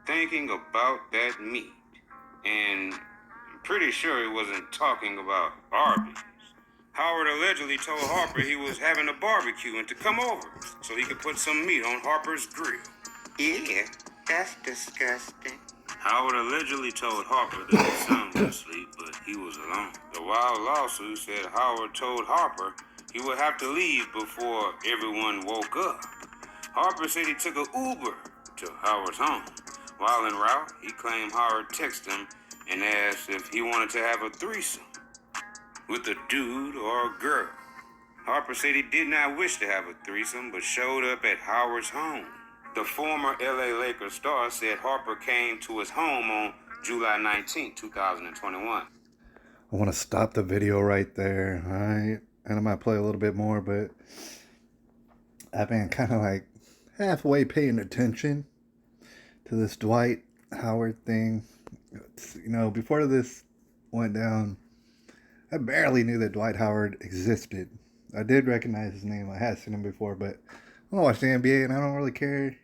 thinking about that meat. And I'm pretty sure he wasn't talking about Arby's. Howard allegedly told Harper he was having a barbecue and to come over so he could put some meat on Harper's grill. Yeah, that's disgusting. Howard allegedly told Harper that his son was asleep, but he was alone. The wild lawsuit said Howard told Harper he would have to leave before everyone woke up. Harper said he took an Uber to Howard's home. While en route, he claimed Howard texted him and asked if he wanted to have a threesome with a dude or a girl. Harper said he did not wish to have a threesome, but showed up at Howard's home. The former LA Lakers star said Harper came to his home on July 19, 2021. I want to stop the video right there, all right? And I might play a little bit more, but I've been kind of like halfway paying attention to this Dwight Howard thing. You know, before this went down, I barely knew that Dwight Howard existed. I did recognize his name. I had seen him before, but I don't watch the NBA and I don't really care,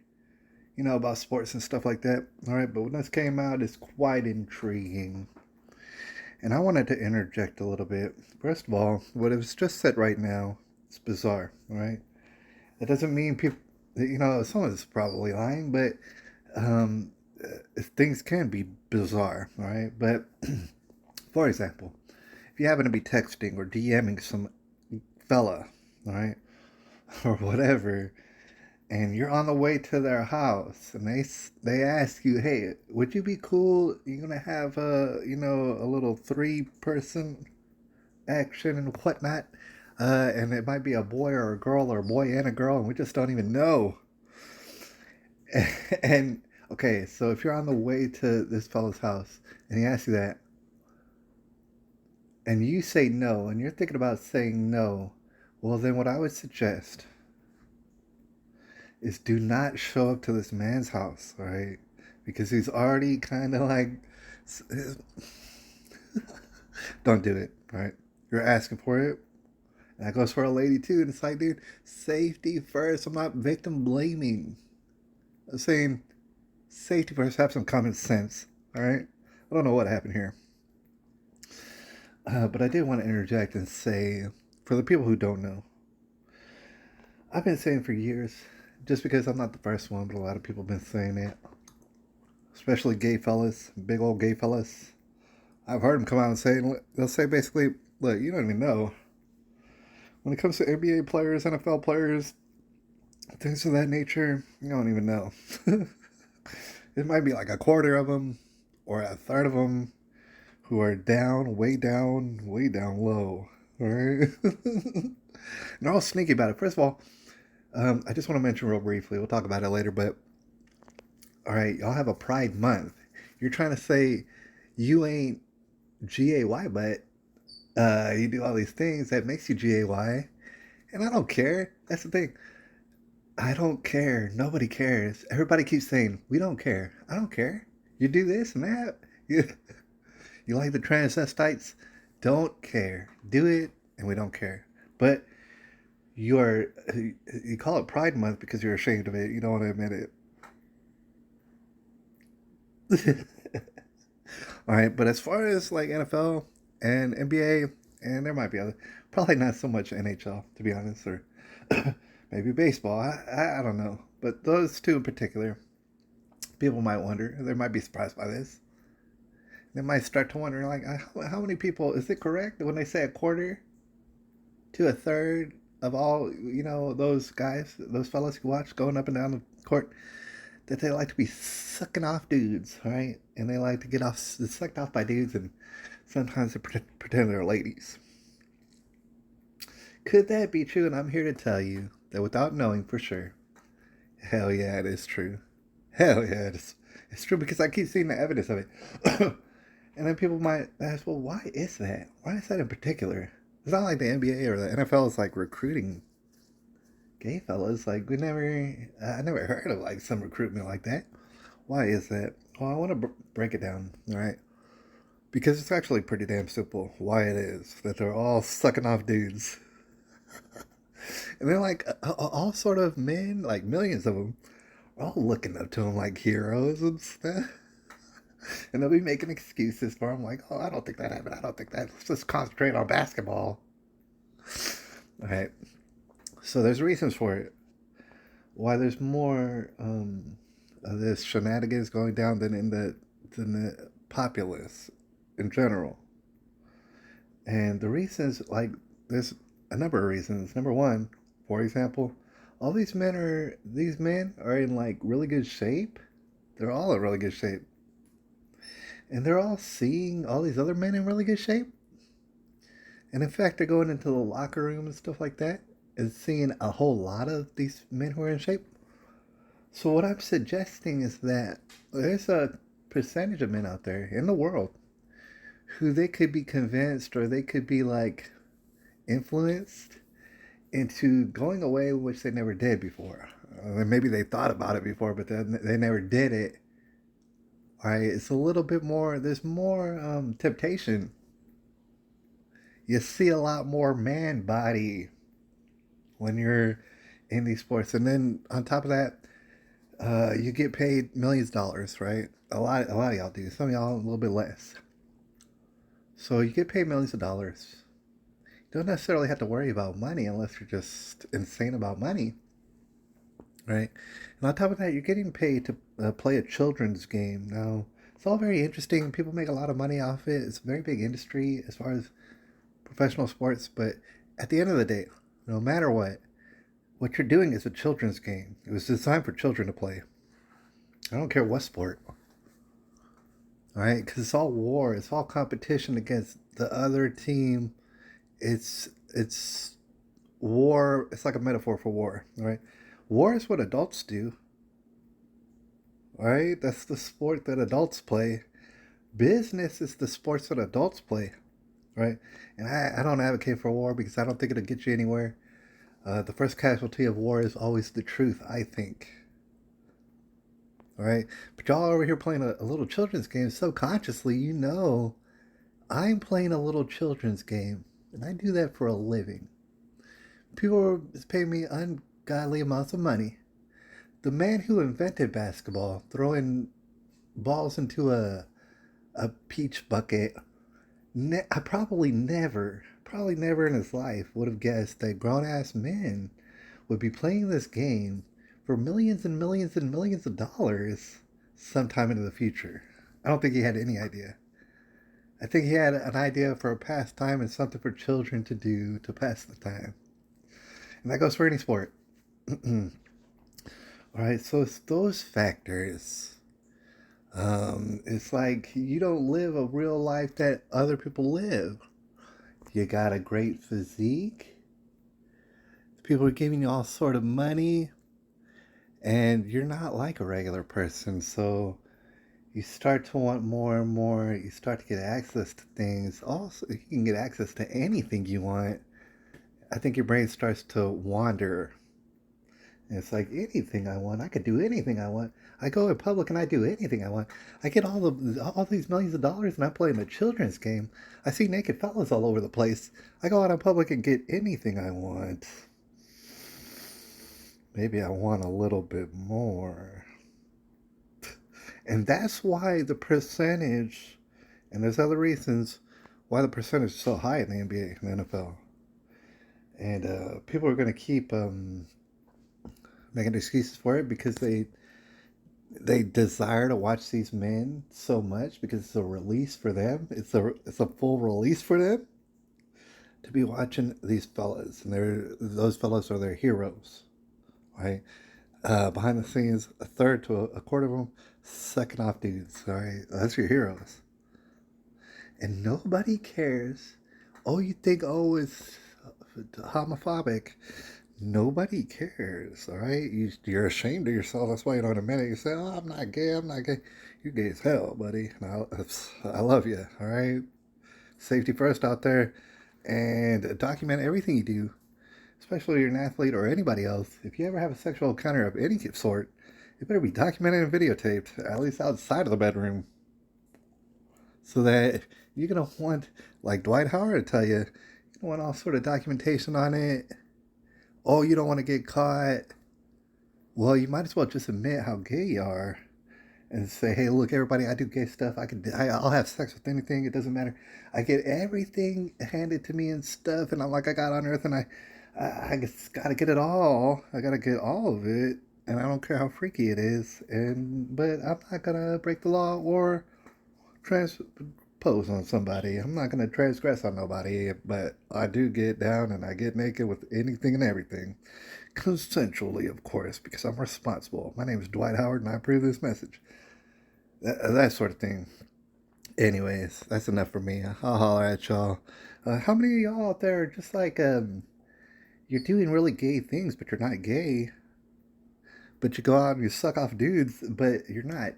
you know, about sports and stuff like that. All right, but when this came out, it's quite intriguing. And I wanted to interject a little bit. First of all, what it was just said right now, it's bizarre, all right? That doesn't mean people, you know, someone's probably lying, but things can be bizarre, all right? But, for example, if you happen to be texting or DMing some fella, all right, or whatever, and you're on the way to their house, and they ask you, hey, would you be cool? You're gonna have a little 3-person action and whatnot, and it might be a boy or a girl, or a boy and a girl, and we just don't even know. And okay, so if you're on the way to this fella's house and he asks you that, and you say no, and you're thinking about saying no, well, then what I would suggest is do not show up to this man's house, right? Because he's already kind of like, don't do it, right? You're asking for it. And that goes for a lady too. And it's like, dude, safety first. I'm not victim blaming. I'm saying safety first. Have some common sense, all right? I don't know what happened here. But I did want to interject and say, for the people who don't know, I've been saying for years, just because I'm not the first one, but a lot of people have been saying it, especially gay fellas, big old gay fellas. I've heard them come out and say, they'll say basically, look, you don't even know. When it comes to NBA players, NFL players, things of that nature, you don't even know. It might be like a quarter of them or a third of them who are down, way low. All right? And they're all sneaky about it. First of all, I just want to mention real briefly, we'll talk about it later, but all right, y'all have a Pride Month. You're trying to say you ain't GAY, but you do all these things that makes you GAY, and I don't care. That's the thing. I don't care. Nobody cares. Everybody keeps saying, we don't care. I don't care. You do this and that. You like the TransZestites? Don't care. Do it, and we don't care. But you call it Pride Month because you're ashamed of it. You don't want to admit it. All right, but as far as like NFL and NBA, and there might be other, probably not so much NHL, to be honest, or maybe baseball. I don't know. But those two in particular, people might wonder. They might be surprised by this. They might start to wonder, like, how many people, is it correct when they say a quarter to a third of all, you know, those guys, those fellas who watch going up and down the court, that they like to be sucking off dudes, right? And they like to get sucked off by dudes, and sometimes they pretend they're ladies. Could that be true? And I'm here to tell you that without knowing for sure, hell yeah, it is true. Hell yeah, it's true, because I keep seeing the evidence of it. And then people might ask, well, why is that? Why is that in particular? It's not like the NBA or the NFL is like recruiting gay fellas. Like I never heard of like some recruitment like that. Why is that? Well, I want to break it down, all right? Because it's actually pretty damn simple why it is that they're all sucking off dudes. And they're like all sort of men, like millions of them, all looking up to them like heroes and stuff. And they'll be making excuses for them, like, oh, I don't think that happened. I don't think that. Let's just concentrate on basketball. All right. So there's reasons for it. Why there's more of this shenanigans going down than the populace in general. And the reasons, like, there's a number of reasons. Number one, for example, all these men are in like really good shape. They're all in really good shape. And they're all seeing all these other men in really good shape. And in fact, they're going into the locker room and stuff like that and seeing a whole lot of these men who are in shape. So what I'm suggesting is that there's a percentage of men out there in the world who they could be convinced or they could be like influenced into going away, which they never did before. Maybe they thought about it before, but then they never did it. All right, it's a little bit more, there's more temptation. You see a lot more man body when you're in these sports. And then on top of that, you get paid millions of dollars, right? A lot of y'all do. Some of y'all a little bit less. So you get paid millions of dollars. You don't necessarily have to worry about money unless you're just insane about money, right? And on top of that, you're getting paid to play a children's game. Now, it's all very interesting. People make a lot of money off it. It's a very big industry as far as professional sports. But at the end of the day, no matter what you're doing is a children's game. It was designed for children to play. I don't care what sport. All right, because it's all war. It's all competition against the other team. It's war. It's like a metaphor for war. All right, war is what adults do. All right, that's the sport that adults play. Business is the sports that adults play. Right, and I don't advocate for war because I don't think it'll get you anywhere. The first casualty of war is always the truth, I think. All right, but y'all over here playing a little children's game subconsciously, you know I'm playing a little children's game, and I do that for a living. People are paying me ungodly amounts of money. The man who invented basketball, throwing balls into a peach bucket, I probably never in his life would have guessed that grown-ass men would be playing this game for millions and millions and millions of dollars sometime into the future. I don't think he had any idea. I think he had an idea for a pastime and something for children to do to pass the time. And that goes for any sport. All right, so it's those factors. It's like you don't live a real life that other people live. You got a great physique. People are giving you all sort of money. And you're not like a regular person. So you start to want more and more. You start to get access to things. Also, you can get access to anything you want. I think your brain starts to wander. And it's like anything I want. I could do anything I want. I go in public and I do anything I want. I get all these millions of dollars and I play in a children's game. I see naked fellas all over the place. I go out in public and get anything I want. Maybe I want a little bit more. And that's why the percentage, and there's other reasons why the percentage is so high in the NBA and the NFL. And people are going to keep making excuses for it because they desire to watch these men so much because it's a release for them. It's a full release for them to be watching these fellas, and those fellas are their heroes, right? Behind the scenes, a third to a quarter of them, sucking off dudes. All right, that's your heroes, and nobody cares. Oh, you think it's homophobic? Nobody cares, all right? You're ashamed of yourself. That's why you don't admit it. You say, oh, I'm not gay. You're gay as hell, buddy. No, I love you, all right? Safety first out there. And document everything you do, especially if you're an athlete or anybody else. If you ever have a sexual encounter of any sort, it better be documented and videotaped, at least outside of the bedroom. So that you're going to want, like Dwight Howard to tell you, you want all sort of documentation on it. Oh, you don't want to get caught Well, you might as well just admit how gay you are and say, "Hey, look, everybody, I do gay stuff. I'll have sex with anything. It doesn't matter. I get everything handed to me and stuff, and I'm like, I got on Earth, and I just gotta get it all. I gotta get all of it, and I don't care how freaky it is. But I'm not gonna break the law or transpose on somebody. I'm not gonna transgress on nobody. But I do get down and I get naked with anything and everything, consensually, of course, because I'm responsible. My name is Dwight Howard, and I approve this message. That sort of thing. Anyways, that's enough for me. I'll holler at y'all. How many of y'all out there are just like you're doing really gay things, but you're not gay? But you go out and you suck off dudes, but you're not.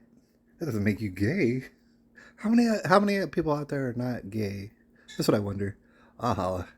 That doesn't make you gay. How many people out there are not gay? That's what I wonder. I'll holla.